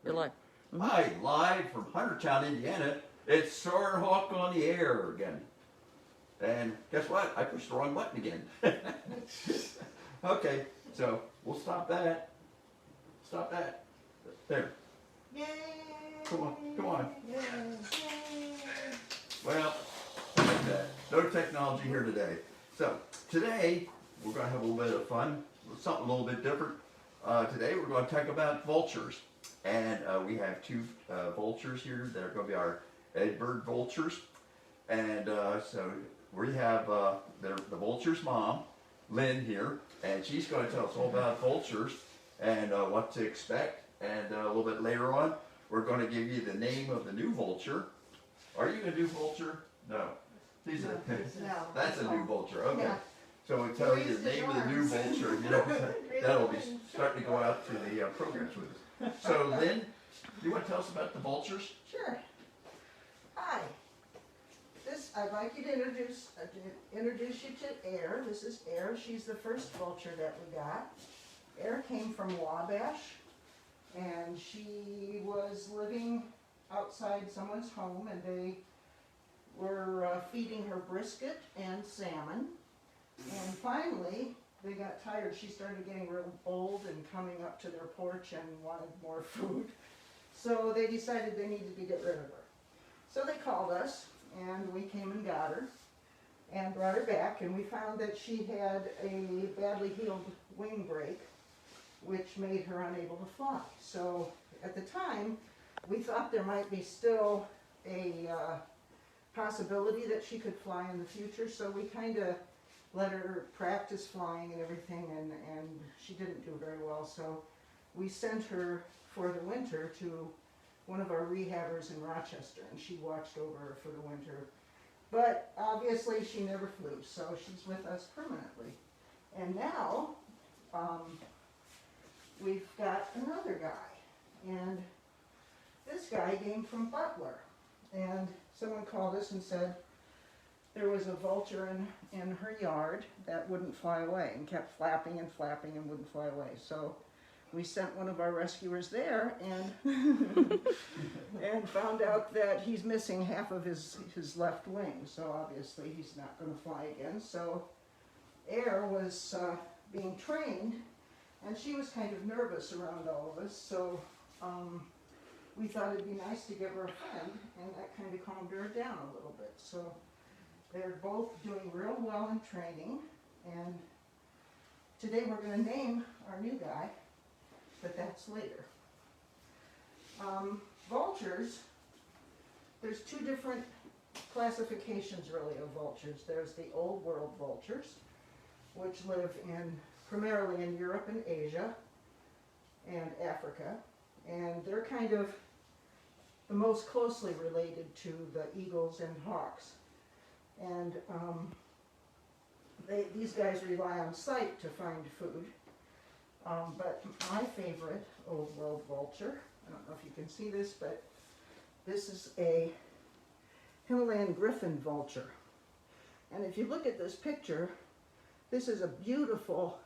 You're live. Hi, live from Huntertown, Indiana. It's Soarin on the air again. And guess what? I pushed the wrong button again. Okay, so we'll stop that. Stop that. There. Yay! Come on, come on. Yay! Well, like that. No technology here today. So today we're going to have a little bit of fun, something a little bit different. Today we're going to talk about vultures. And we have two vultures here that are going to be our Edbird vultures. And so we have the vulture's mom, Lynn, here, and she's going to tell us all about vultures and what to expect. And a little bit later on, we're going to give you the name of the new vulture. Are you a new vulture? No. These are, No. that's a new vulture. Okay. Yeah. So we'll tell you the name of the new vulture. You know, that'll be starting to go out to the programs with us. So Lynn, you want to tell us about the vultures? Sure. Hi. I'd like you to introduce you to Air. This is Air. She's the first vulture that we got. Air came from Wabash, and she was living outside someone's home, and they were feeding her brisket and salmon. And finally, they got tired. She started getting real bold and coming up to their porch and wanted more food. So they decided they needed to get rid of her. So they called us, and we came and got her and brought her back, and we found that she had a badly healed wing break, which made her unable to fly. So at the time, we thought there might be still a possibility that she could fly in the future, so we kind of let her practice flying and everything, and she didn't do very well, so we sent her for the winter to one of our rehabbers in Rochester, and she watched over her for the winter. But obviously she never flew, so she's with us permanently. And now we've got another guy, and this guy came from Butler, and someone called us and said there was a vulture in her yard that wouldn't fly away and kept flapping and flapping and wouldn't fly away. So we sent one of our rescuers there and and found out that he's missing half of his left wing. So obviously he's not going to fly again. So Air was being trained, and she was kind of nervous around all of us. So we thought it'd be nice to give her a friend, and that kind of calmed her down a little bit. So they're both doing real well in training, and today we're going to name our new guy, but that's later. Vultures, there's two different classifications really of vultures. There's the old world vultures, which live primarily in Europe and Asia and Africa, and they're kind of the most closely related to the eagles and hawks. And these guys rely on sight to find food. But my favorite old world vulture, I don't know if you can see this, but this is a Himalayan griffon vulture. And if you look at this picture, this is a beautiful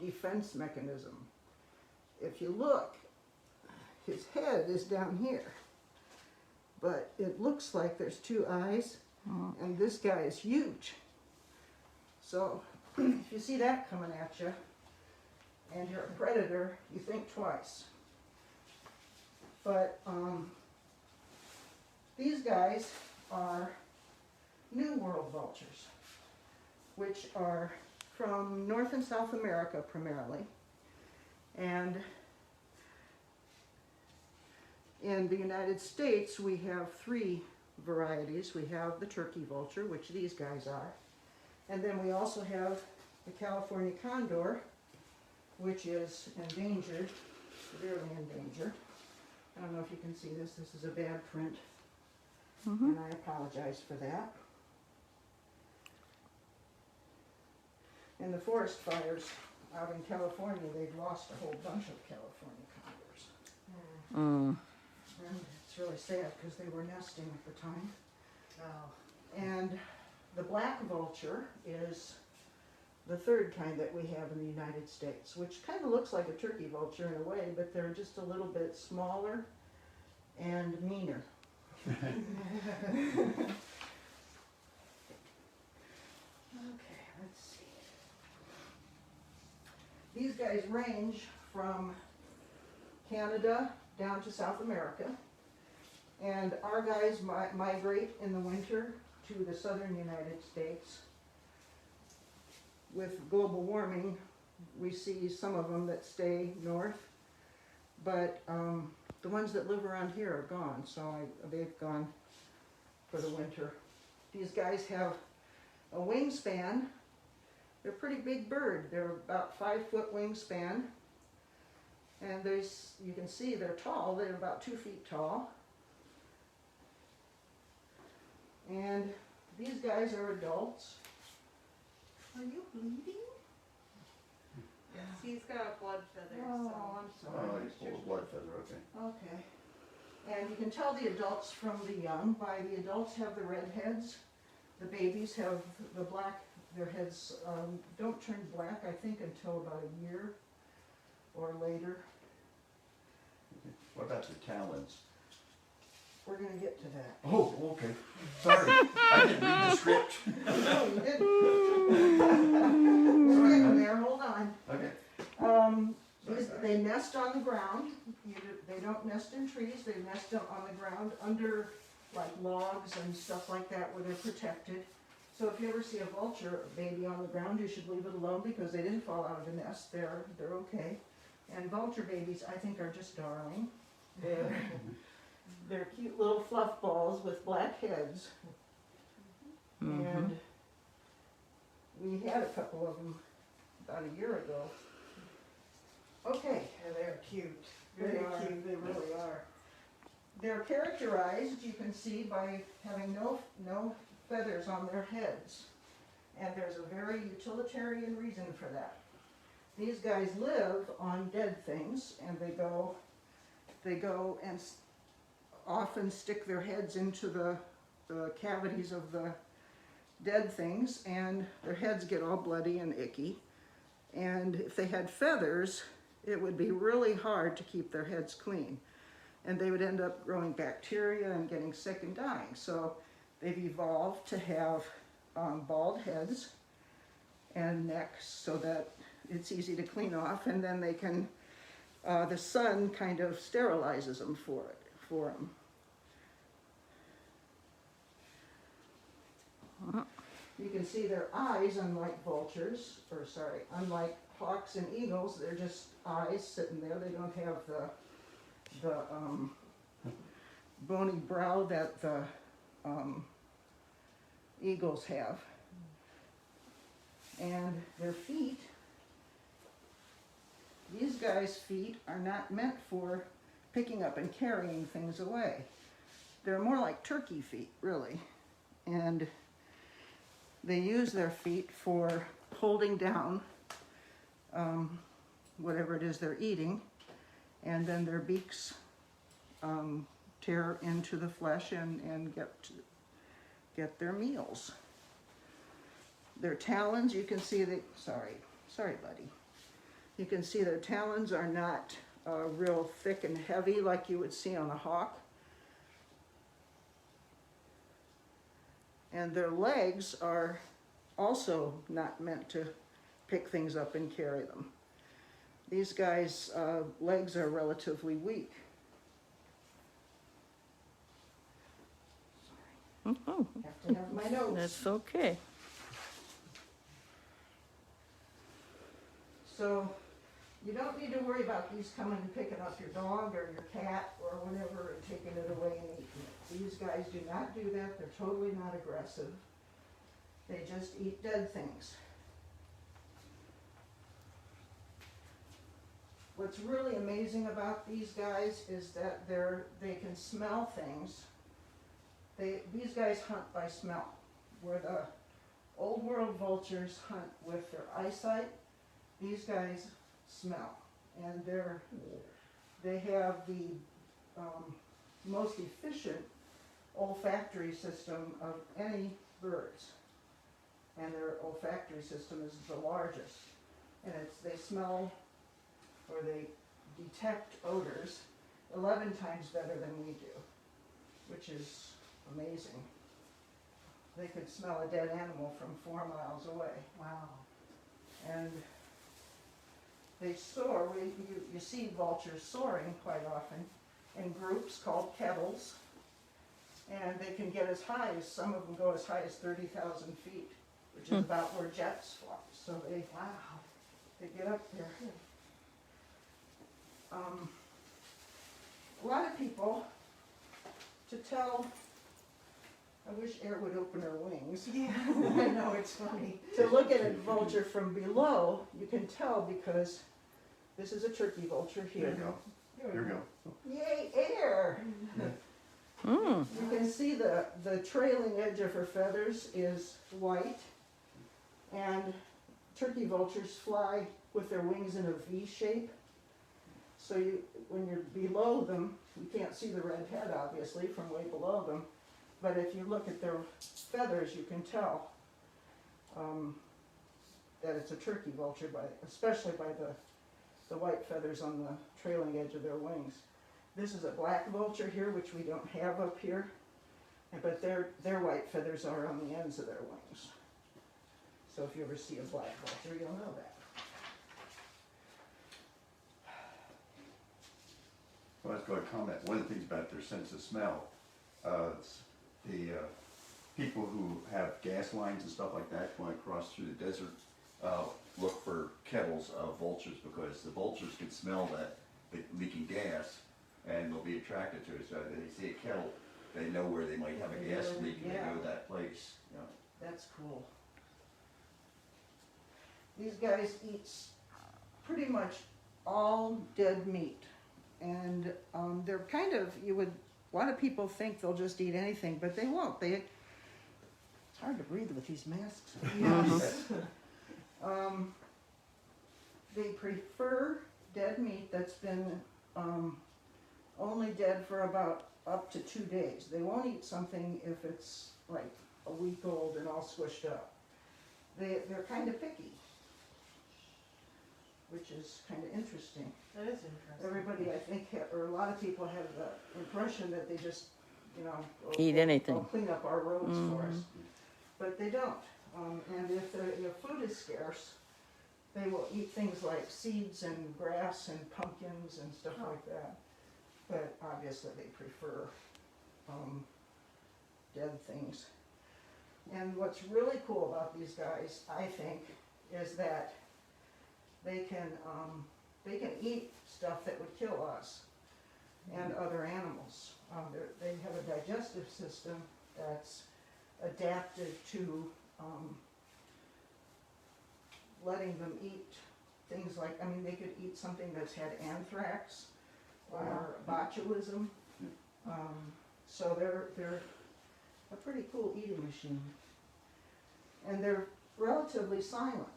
defense mechanism. If you look, his head is down here, but it looks like there's two eyes, and this guy is huge. So if you see that coming at you, and you're a predator, you think twice. But these guys are New World vultures, which are from North and South America primarily. And in the United States, we have three varieties. We have the Turkey Vulture, which these guys are. And then we also have the California Condor, which is endangered, severely endangered. I don't know if you can see this. This is a bad print, and I apologize for that. In the forest fires out in California, they've lost a whole bunch of California condors. And it's really sad because they were nesting at the time. And the black vulture is the third kind that we have in the United States, which kind of looks like a turkey vulture in a way, but they're just a little bit smaller and meaner. Okay, let's see. These guys range from Canada down to South America, and our guys migrate in the winter to the southern United States. With global warming, we see some of them that stay north, but the ones that live around here are gone, so they've gone for the winter. These guys have a wingspan. They're a pretty big bird. They're about 5-foot wingspan, and you can see they're tall. They're about 2 feet tall. And these guys are adults. Are you bleeding? Yes, he's got a blood feather. Oh, I'm Oh, sorry. he's full of blood feather, okay. Okay. And you can tell the adults from the young by the adults have the red heads. The babies have the black. Their heads don't turn black, I think, until about a year or later. What about the talons? We're going to get to that. Oh, okay. Sorry, I didn't read the script. No, you didn't. We're getting there. Hold on. Okay. They nest on the ground. They don't nest in trees. They nest on the ground under like logs and stuff like that where they're protected. So if you ever see a vulture baby on the ground, you should leave it alone because they didn't fall out of the nest. They're okay. And vulture babies, I think, are just darling. They're cute little fluff balls with black heads. And we had a couple of them about a year ago. Okay. Yeah, they're cute. Very cute, they really are. They're characterized, you can see, by having no feathers on their heads. And there's a very utilitarian reason for that. These guys live on dead things, and they go and often stick their heads into the cavities of the dead things, and their heads get all bloody and icky. And if they had feathers, it would be really hard to keep their heads clean. And they would end up growing bacteria and getting sick and dying. So they've evolved to have bald heads and necks so that it's easy to clean off, and then they can, the sun kind of sterilizes them for them. You can see their eyes, unlike hawks and eagles, they're just eyes sitting there. They don't have the bony brow that the eagles have. And their feet, these guys' feet are not meant for picking up and carrying things away. They're more like turkey feet, really. And they use their feet for holding down whatever it is they're eating, and then their beaks tear into the flesh and get their meals. Their talons, you can see sorry buddy. You can see their talons are not real thick and heavy like you would see on a hawk. And their legs are also not meant to pick things up and carry them. These guys' legs are relatively weak. Oh, Have to have my notes. that's okay. So you don't need to worry about these coming and picking up your dog or your cat or whatever and taking it away and eating it. These guys do not do that. They're totally not aggressive. They just eat dead things. What's really amazing about these guys is that they can smell things. These guys hunt by smell, where the old world vultures hunt with their eyesight. These guys smell, and they have the most efficient olfactory system of any birds. and their olfactory system is the largest. And they smell, or they detect odors 11 times better than we do, which is amazing. They could smell a dead animal from 4 miles away. Wow. And they soar. You see vultures soaring quite often in groups called kettles, and they can get as high as, some of them go as high as 30,000 feet, which is about where jets fly. So they get up there. A lot of people, to tell, I wish Air would open her wings. Yeah. I know, it's funny. To look at a vulture from below, you can tell because this is a turkey vulture There here. you go. Here we go. Yay, Air! Mm. You can see the trailing edge of her feathers is white, and turkey vultures fly with their wings in a V shape. So when you're below them, you can't see the red head obviously from way below them, but if you look at their feathers, you can tell that it's a turkey vulture, especially by the white feathers on the trailing edge of their wings. This is a black vulture here, which we don't have up here, but their white feathers are on the ends of their wings. So if you ever see a black vulture, you'll know that. Well, I was going to comment, one of the things about their sense of smell, the people who have gas lines and stuff like that going across through the desert look for kettles of vultures, because the vultures can smell that leaking gas and they'll be attracted to it. So if they see a kettle, they know where they might have a gas leak and they go to that place. You know. That's cool. These guys eat pretty much all dead meat. And they're kind of, a lot of people think they'll just eat anything, but they won't. It's hard to breathe with these masks. Yes. They prefer dead meat that's been only dead for about up to 2 days. They won't eat something if it's like a week old and all squished up. They're kind of picky, which is kind of interesting. That is interesting. Everybody, I think, or a lot of people have the impression that they just, Eat anything. will clean up our roads for us. But they don't. And if the food is scarce, they will eat things like seeds and grass and pumpkins and stuff like that. But obviously they prefer dead things. And what's really cool about these guys, I think, is that they can eat stuff that would kill us and other animals. They have a digestive system that's adapted to letting them eat things like, they could eat something that's had anthrax or botulism. So they're a pretty cool eating machine. And they're relatively silent.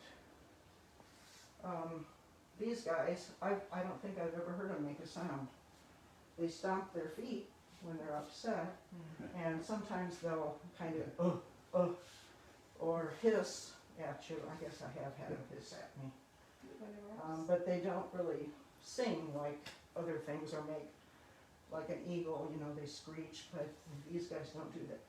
These guys, I don't think I've ever heard them make a sound. They stomp their feet when they're upset, and sometimes they'll kind of or hiss at you. I guess I have had them hiss at me. But they don't really sing like other things, or make like an eagle, they screech, but these guys don't do that.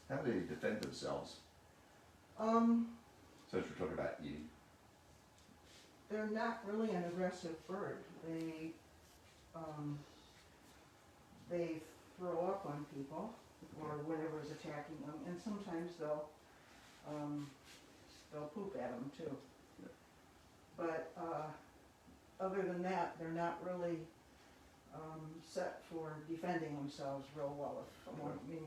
How do they defend themselves? Since we're talking about eating. They're not really an aggressive bird. They throw up on people or whatever's attacking them, and sometimes they'll poop at them too. But other than that, they're not really set for defending themselves real well.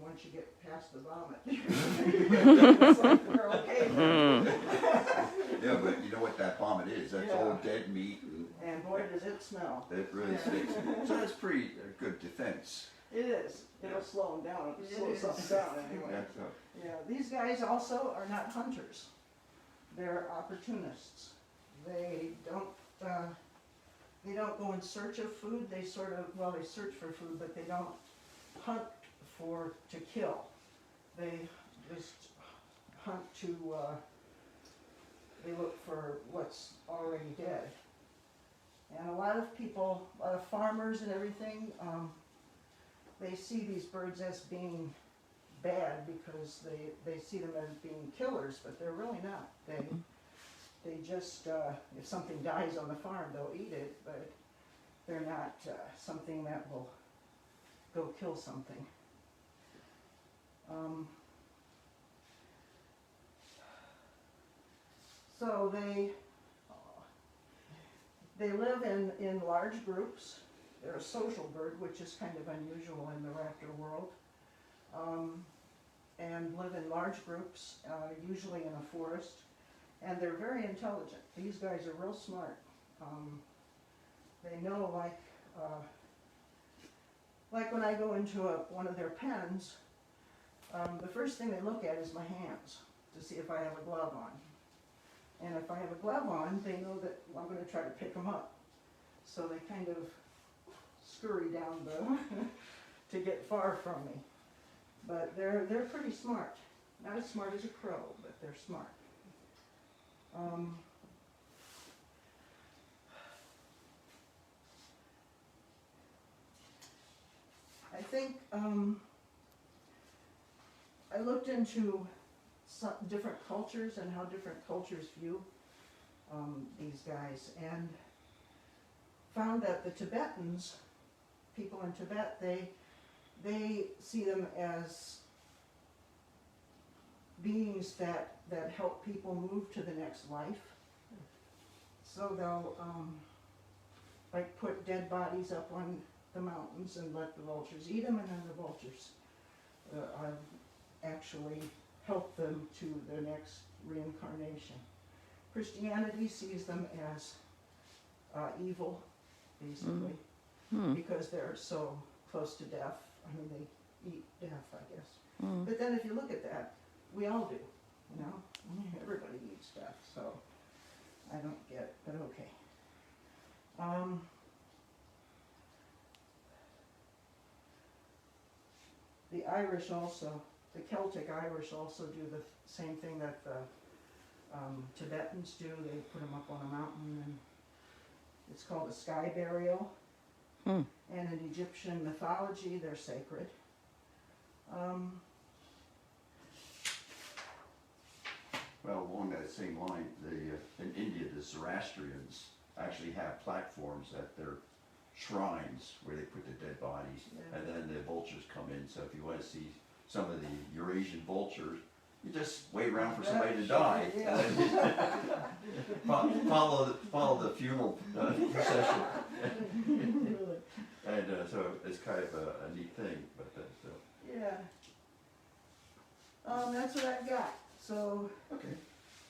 Once you get past the vomit, it's like they're okay. Yeah, but you know what that vomit is? That's all dead meat. And boy, does it smell. It really stinks. So that's pretty good defense. It is. It'll slow them down. It'll slow something down anyway. Yeah, so. Yeah, these guys also are not hunters. They're opportunists. They don't go in search of food. They search for food, but they don't hunt to kill. They just hunt to, they look for what's already dead. And a lot of people, a lot of farmers and everything, they see these birds as being bad because they see them as being killers, but they're really not. They just, if something dies on the farm, they'll eat it, but they're not something that will go kill something. So they live in large groups. They're a social bird, which is kind of unusual in the raptor world, and live in large groups, usually in a forest. And they're very intelligent. These guys are real smart. They know, like when I go into one of their pens, the first thing they look at is my hands to see if I have a glove on. And if I have a glove on, they know that I'm going to try to pick them up. So they kind of scurry down to get far from me. But they're pretty smart. Not as smart as a crow, but they're smart. I think I looked into some different cultures and how different cultures view these guys, and found that the Tibetans, people in Tibet, they see them as beings that help people move to the next life. So they'll like put dead bodies up on the mountains and let the vultures eat them, and then the vultures actually help them to their next reincarnation. Christianity sees them as evil, basically, because they're so close to death. I mean, they eat death, I guess. But then if you look at that, we all do, you know? Everybody eats death, so I don't get, but okay. The Irish also, the Celtic Irish also do the same thing that the Tibetans do. They put them up on a mountain, and it's called a sky burial. And in Egyptian mythology, they're sacred. Well, along that same line, in India, the Zoroastrians actually have platforms at their shrines where they put the dead bodies, and then the vultures come in. So if you want to see some of the Eurasian vultures, you just wait around for somebody to die. Follow the funeral procession. And so it's kind of a neat thing. But yeah. That's what I've got. So. Okay.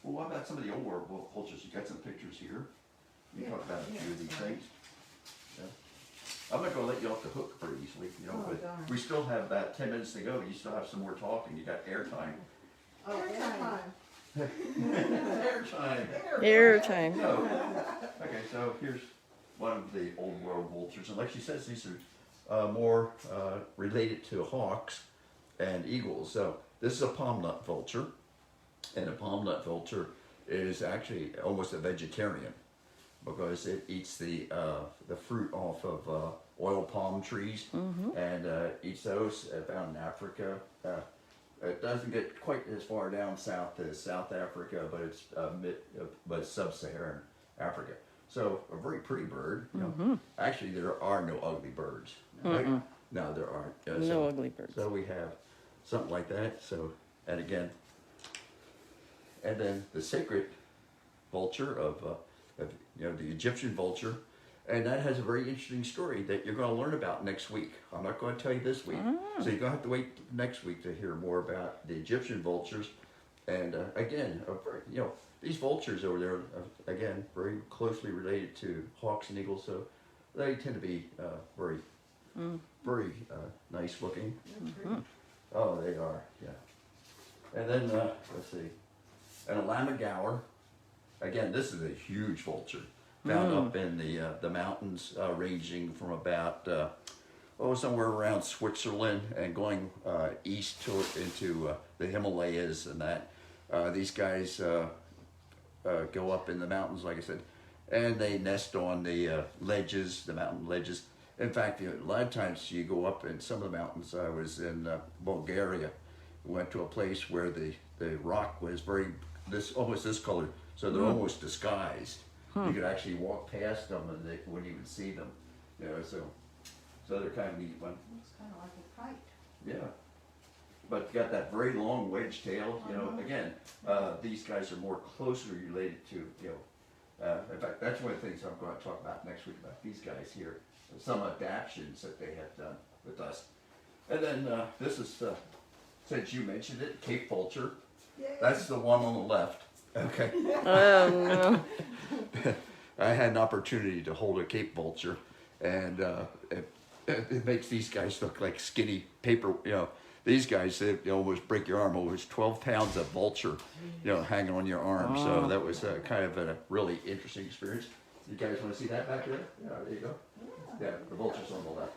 Well, what about some of the older vultures? You got some pictures here. You talk about a few of these things. Yeah. I'm not going to let you off the hook pretty easily, you know, but darn. we still have about 10 minutes to go. You still have some more talking. You got airtime. Oh, airtime. Airtime. Airtime. So, okay, so here's one of the old world vultures, and like she says, these are more related to hawks and eagles. So this is a palm nut vulture, and a palm nut vulture is actually almost a vegetarian because it eats the fruit off of oil palm trees and eats those found in Africa. It doesn't get quite as far down south as South Africa, but it's sub-Saharan Africa. So a very pretty bird. You know. Actually, there are no ugly birds. Right? No, there aren't. No ugly birds. So we have something like that. So, and again, and then the sacred vulture of you know, the Egyptian vulture. And that has a very interesting story that you're going to learn about next week. I'm not going to tell you this week. So you're going to have to wait next week to hear more about the Egyptian vultures. And again, you know, these vultures over there, again, very closely related to hawks and eagles. So they tend to be very nice looking. Oh, they are, yeah. And then, let's see, and a lammergauer. Again, this is a huge vulture. Found up in the mountains, ranging from about somewhere around Switzerland and going east into the Himalayas and that. These guys go up in the mountains, like I said, and they nest on the ledges, the mountain ledges. In fact, a lot of times you go up in some of the mountains. I was in Bulgaria. We went to a place where the rock was almost this color, so they're almost disguised. You could actually walk past them and they wouldn't even see them. You know, so they're kind of neat one. Looks kind of like a kite. Yeah. But got that very long wedge tail. You know, again, these guys are more closely related to, you know, in fact, that's one of the things I'm going to talk about next week about these guys here. Some adaptations that they have done with us. And then this is, since you mentioned it, Cape Vulture. Yay. That's the one on the left. Okay. No. I had an opportunity to hold a Cape Vulture, and it makes these guys look like skinny paper. You know, these guys they almost break your arm. Almost 12 pounds of vulture, you know, hanging on your arm. So that was kind of a really interesting experience. You guys want to see that back there? Yeah, there you go. Yeah, the vulture's on the left.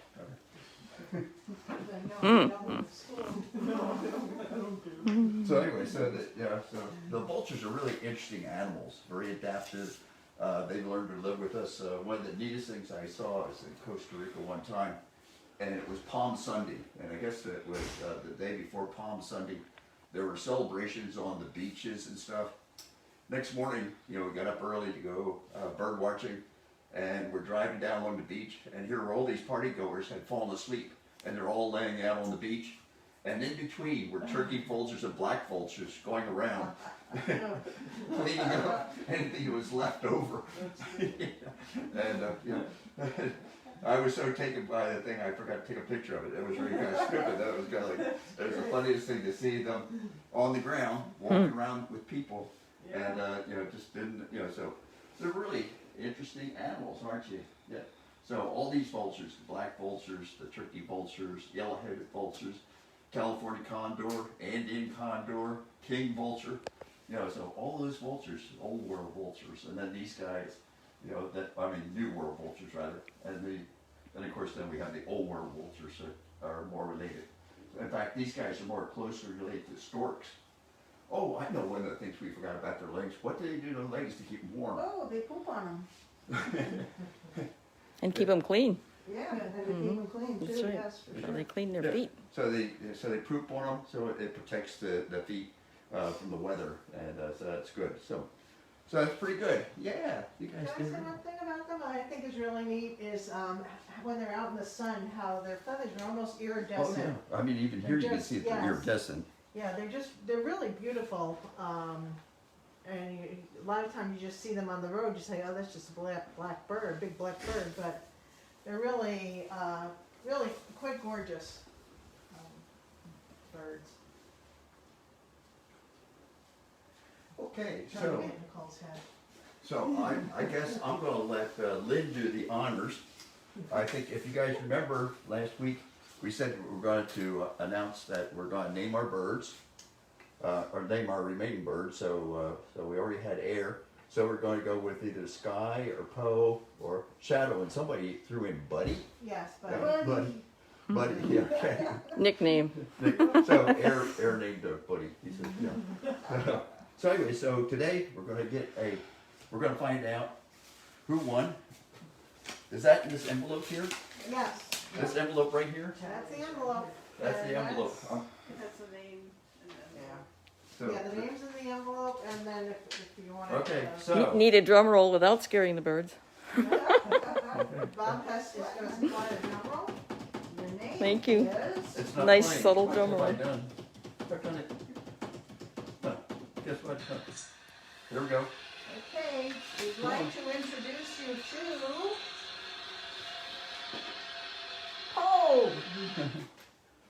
So anyway, so the vultures are really interesting animals, very adaptive. They learned to live with us. One of the neatest things I saw was in Costa Rica one time, and it was Palm Sunday, and I guess it was the day before Palm Sunday. There were celebrations on the beaches and stuff. Next morning, you know, we got up early to go bird watching, and we're driving down along the beach, and here were all these party goers had fallen asleep, and they're all laying out on the beach. And in between were turkey vultures and black vultures going around, cleaning up anything that was left over. And you know, I was so taken by the thing, I forgot to take a picture of it. It was really kind of stupid. That was kind of like, it was the funniest thing to see them on the ground, walking around with people, and you know, just didn't, you know, so they're really interesting animals, aren't you? Yeah. So all these vultures, the black vultures, the turkey vultures, yellow-headed vultures, California condor, Andean condor, king vulture, you know, so all those vultures, old world vultures, and then these guys, you know, new world vultures rather, and of course then we have the old world vultures that are more related. In fact, these guys are more closely related to storks. Oh, I know one of the things we forgot about their legs. What do they do to their legs to keep them warm? Oh, they poop on them. And keep them clean. Yeah, and they keep them clean too, That's right. yes, for So sure. they clean their Yeah. feet. So they poop on them, so it protects the feet from the weather, and so that's good. So that's pretty good. Yeah, you guys Guys, did. and one thing about them I think is really neat is when they're out in the sun, how their feathers are almost Oh iridescent. yeah. I mean, even here you can Just- see that yes. they're iridescent. Yeah, they're really beautiful. And a lot of times you just see them on the road, you say, oh, that's just a black bird, big black bird, but they're really, really quite gorgeous birds. Okay, Trying to so get Nicole's head. I guess I'm going to let Lynn do the honors. I think if you guys remember last week, we said we were going to announce that we're going to name our birds, or name our remaining birds. So we already had Air. So we're going to go with either Sky or Poe or Shadow. And somebody threw in Buddy. Yes, but Yeah, Buddy, yeah. Okay. Nickname. So Air named Buddy. He said, yeah. So anyway, so today we're going to find out who won. Is that in this envelope here? yes, This envelope right here? that's the envelope. That's the And envelope. Huh? That's the name. And then Yeah. So, Yeah, the name's in the envelope, and then if you want to. okay, so Need a drum roll without scaring the birds. Bob Hess is going to supply a drum roll. The name Thank you. is. it's not Nice playing. subtle What drum have I roll. done? I've done it. Huh. Guess what? Huh. There we go. Okay, we'd like to introduce you to Poe.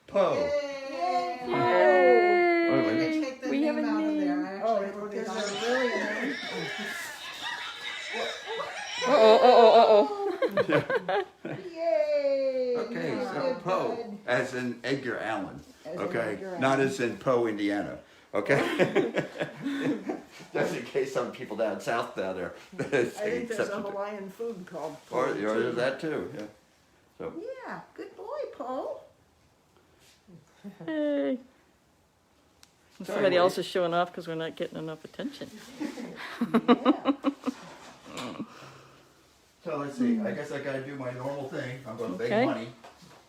Poe. Yay! Yay! Let me take the We have name a out of name. there. I actually wrote it on. really name. Uh-oh. Yay! Okay, You so did Poe, good. as in Edgar Allan. As in Okay, Edgar not Allan. as in Poe, Indiana. Okay. Just in case some people down south down there. I think there's a Hawaiian food called Or Poe, there's too. that too. Yeah. So Yeah, good boy, Poe. Hey. Somebody else is showing off because we're not getting enough attention. Yeah. So let's see, I guess I gotta do my normal thing, I'm gonna beg Okay. money,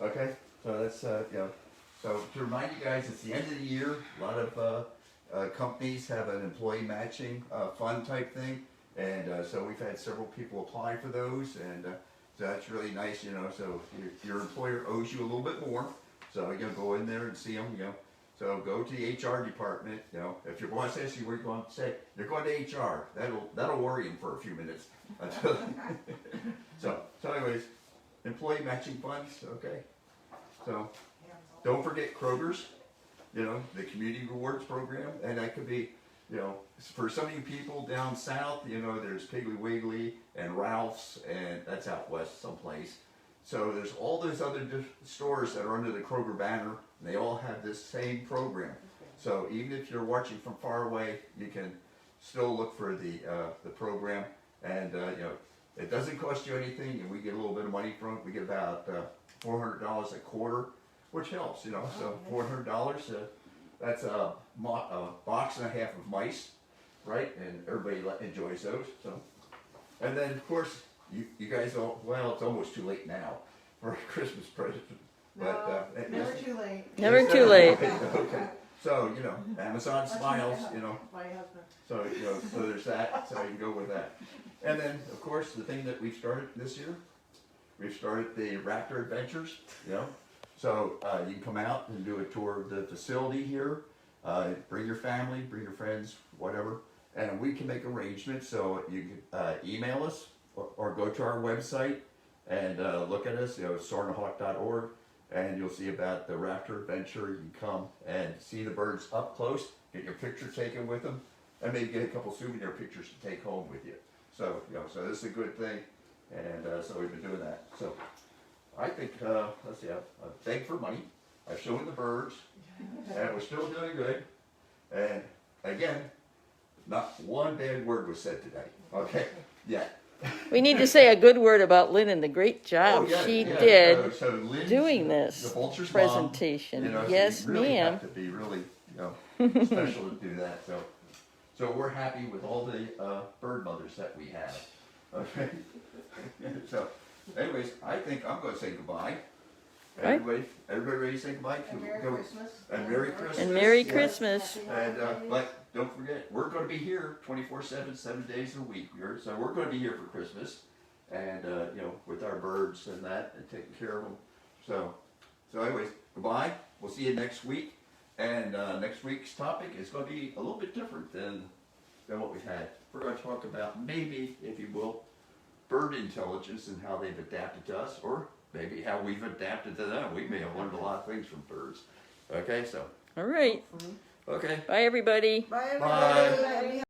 okay? So that's, so to remind you guys, it's the end of the year, a lot of companies have an employee matching fund type thing, and so we've had several people apply for those, and so that's really nice, so your employer owes you a little bit more, so go in there and see them, so go to the HR department, if your boss asks you where you're going, say, you're going to HR, that'll worry him for a few minutes. Until so anyways, employee matching funds, okay? So don't forget Kroger's, the community rewards program, and that could be, for some of you people down south, there's Piggly Wiggly and Ralph's, and that's out west someplace. So there's all those other stores that are under the Kroger banner, and they all have this same program. So even if you're watching from far away, you can still look for the program, and it doesn't cost you anything, and we get a little bit of money from it. We get about $400 a quarter, which helps, So $400, that's a box and a half of mice, right? And everybody enjoys those. So, and then of course you guys all, well, it's almost too late now for a Christmas present, but Never too late. Never too late. Okay. So Amazon Smiles, My husband. So so there's that. So you can go with that. And then of course the thing that we've started this year, we've started the Raptor Adventures. So you can come out and do a tour of the facility here. Bring your family, bring your friends, whatever, and we can make arrangements. So you can email us or go to our website and look at us. soarinhawk.org. And you'll see about the Raptor Adventure. You can come and see the birds up close, get your picture taken with them, and maybe get a couple souvenir pictures to take home with you. So, so this is a good thing, and so we've been doing that. So, I think, let's see, I've begged for money, I've shown the birds, and we're still doing good. And again, not one bad word was said today, okay? Yeah. We need to say a good word about Lynn and the great job she did So Lynn's doing the this Vultures presentation. mom, so Yes, you really ma'am. have to be really, special to do that. So we're happy with all the bird mothers that we have. Okay. So, anyways, I think I'm going to say goodbye. Right. Everybody ready to say goodbye? And Merry Go- Christmas. And Merry Christmas. And Merry yes. Christmas. And but don't forget, we're going to be here 24/7, 7 days a week. So we're going to be here for Christmas, and with our birds and that, and taking care of them. So anyways, goodbye. We'll see you next week. And next week's topic is going to be a little bit different than what we've had. We're going to talk about maybe, if you will, bird intelligence and how they've adapted to us, or maybe how we've adapted to them. We may have learned a lot of things from birds. Okay, so. All right. Okay. Bye, everybody. Bye, Bye. everybody.